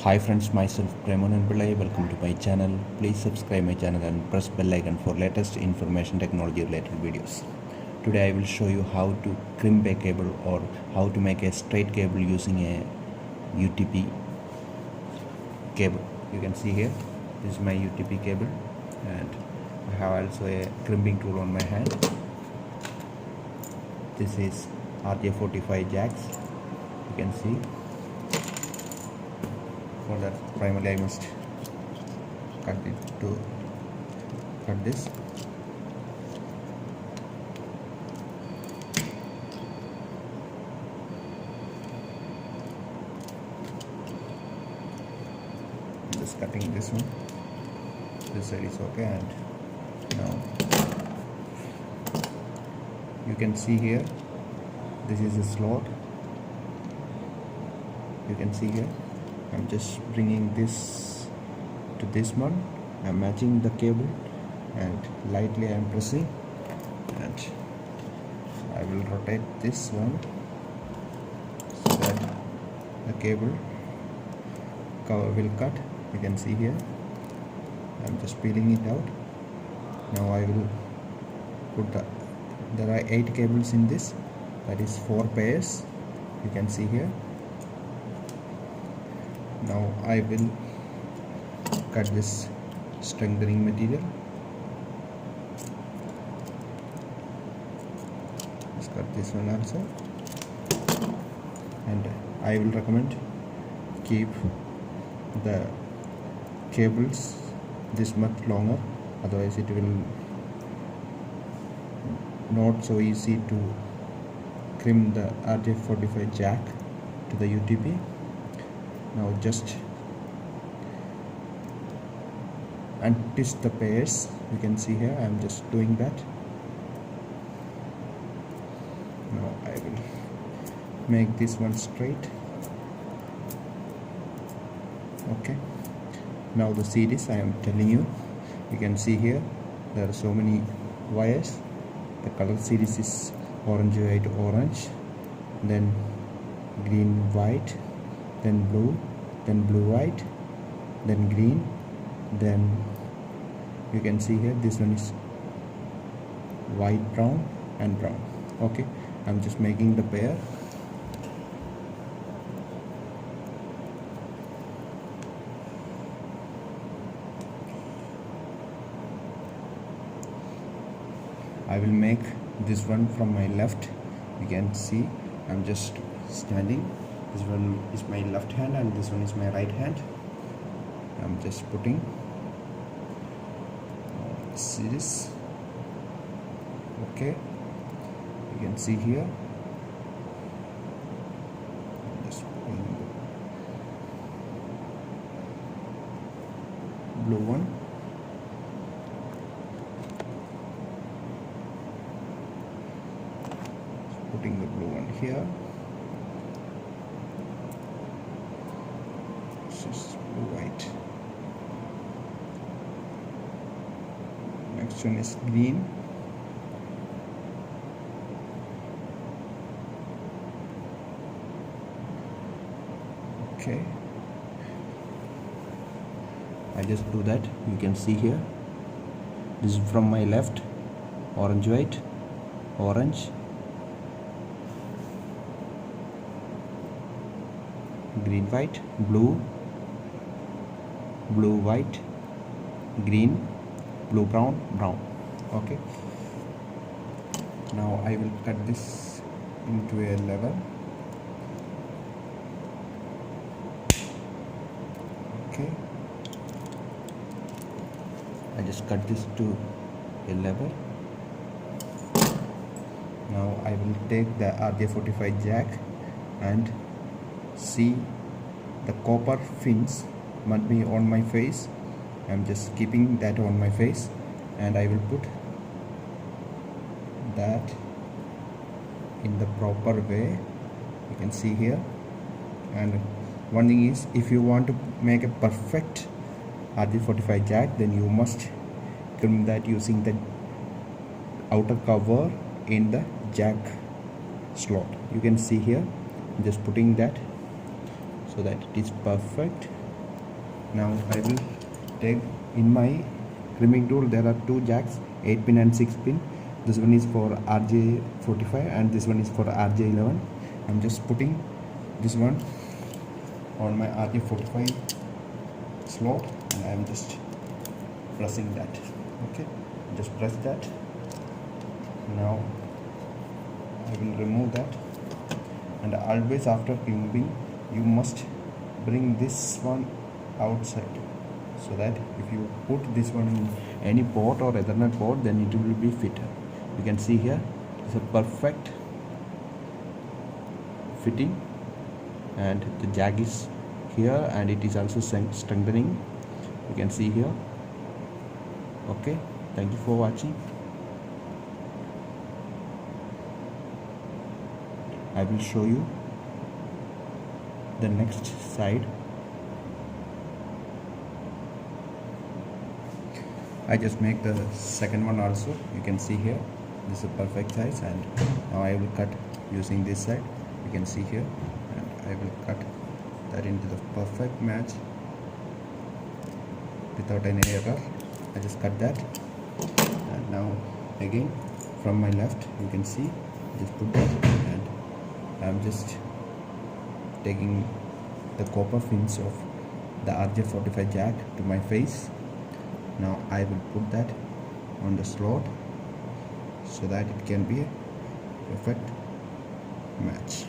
Hi friends, myself Premanan Pillai. Welcome to my channel. Please subscribe my channel and press bell icon for latest information technology related videos. Today I will show you how to crimp a cable or how to make a straight cable using a UTP cable. You can see here, this is my UTP cable and I have also a crimping tool on my hand. This is RJ45 Jacks. You can see. For that, primarily I must cut this. Just cutting this one. This side is okay, and now you can see here. This is a slot. You can see here. I'm just bringing this to this one. I'm matching the cable and lightly I'm pressing, and I will rotate this one so that the cable cover will cut. You can see here. I'm just peeling it out. Now I will put there are 8 cables in this, that is 4 pairs. You can see here. Now I will cut this strengthening material. Let's cut this one also, and I will recommend keep the cables this much longer, otherwise it will not so easy to crimp the RJ45 jack to the UTP. Now just untwist the pairs. You can see here I am just doing that. Now I will make this one straight. Okay, now the series I am telling you. You can see here there are so many wires. The color series is orange, white, orange, then green, white, then blue, then blue, white, then green, then you can see here this one is white, brown and brown. Okay, I'm just making the pair. I will make this one from my left. You can see I'm just standing. This one is my left hand and this one is my right hand. I'm just putting series. Okay, you can see here. I'm just putting the blue one. Putting the blue one here. White. Next one is green. Okay, I just do that. You can see here, this is from my left. Orange, white, orange, green, white, blue, blue, white, green, blue, brown, brown. Okay, now I will cut this into a level. Okay, I just cut this to a level. Now I will take the RJ45 jack and see the copper fins must be on my face. I'm just keeping that on my face, and I will put that in the proper way. You can see here. And one thing is, if you want to make a perfect RJ45 jack, then you must crimp that using the outer cover in the jack slot. You can see here, I'm just putting that so that it is perfect. Now I will take in my crimping tool. There are two jacks, 8 pin and 6 pin. This one is for RJ45 and this one is for RJ11. I'm just putting this one on my RJ45 slot and I'm just pressing that. Okay, just press that. Now I will remove that, and always after crimping you must bring this one outside, so that if you put this one in any port or Ethernet port, then it will be fitted. You can see here it's a perfect fitting, and the jack is here and it is also strengthening. You can see here. Okay, thank you for watching. I will show you the next side. I just make the second one also. You can see here this is a perfect size, and now I will cut using this side. You can see here, and I will cut that into the perfect match without any error. I just cut that, and now again from my left you can see just put that, and I'm just taking the copper fins of the RJ45 jack to my face. Now I will put that on the slot so that it can be a perfect match.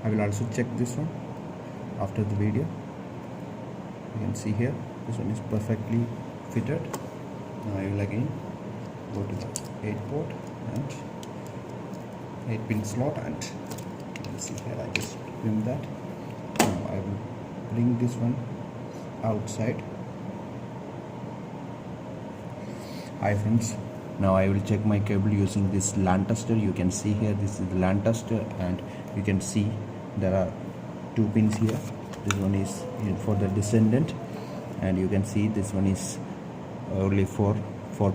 I will also check this one after the video. You can see here this one is perfectly fitted. Now I will again go to the 8 port and 8 pin slot, and you can see here I just trim that. Now I will bring this one outside. Hi friends, now I will check my cable using this LAN tester. You can see here this is the LAN tester, and you can see there are 2 pins here. This one is for the descendant, and you can see this one is only 4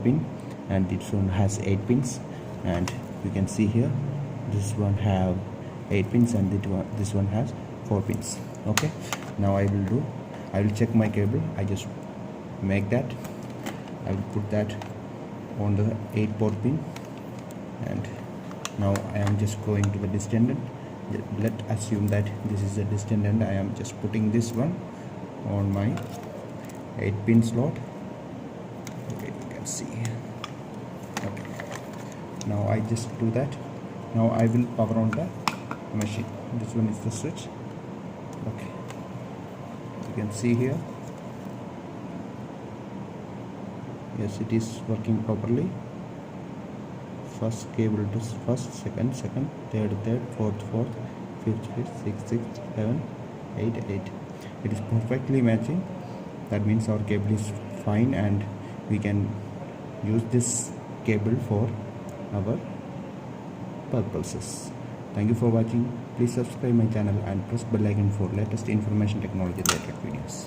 pin, and this one has 8 pins, and you can see here this one have 8 pins and this one has 4 pins. Okay, now I will check my cable. I just make that. I will put that on the 8 port pin, and now I am just going to the descendant. Let's assume that this is the descendant. I am just putting this one on my 8 pin slot. Okay, you can see. Okay, now I just do that. Now I will power on the machine. This one is the switch. Okay, you can see here. Yes, it is working properly. First cable to first, second, third, fourth, fifth, sixth, seven, eight. It is perfectly matching. That means our cable is fine, and we can use this cable for our purposes. Thank you for watching. Please subscribe my channel and press bell icon for latest information technology related videos.